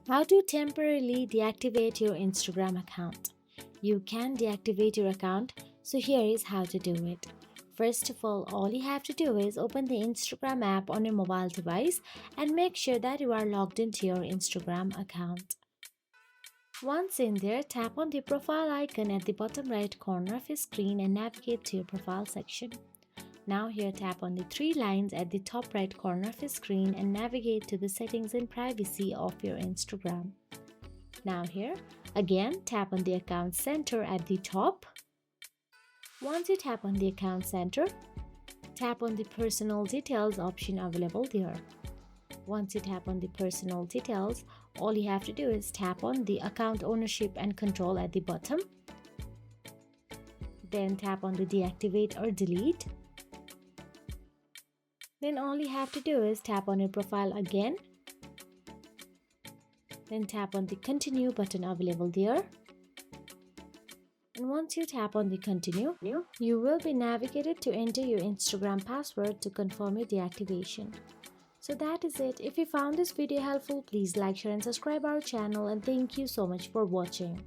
How to temporarily deactivate your Instagram account. You can deactivate your account, so here is how to do it. First of all you have to do is open the Instagram app on your mobile device and make sure that you are logged into your Instagram account. Once in there, tap on the profile icon at the bottom right corner of your screen and navigate to your profile section. Now here tap on the three lines at the top right corner of your screen and navigate to the settings and privacy of your Instagram. Now here, again tap on the account center at the top. Once you tap on the account center, tap on the personal details option available there. Once you tap on the personal details, all you have to do is tap on the account ownership and control at the bottom. Then tap on the deactivate or delete. Then all you have to do is tap on your profile again. Then tap on the continue button available there. And once you tap on the continue, you will be navigated to enter your Instagram password to confirm your deactivation. So that is it. If you found this video helpful, please like, share and subscribe our channel, and thank you so much for watching.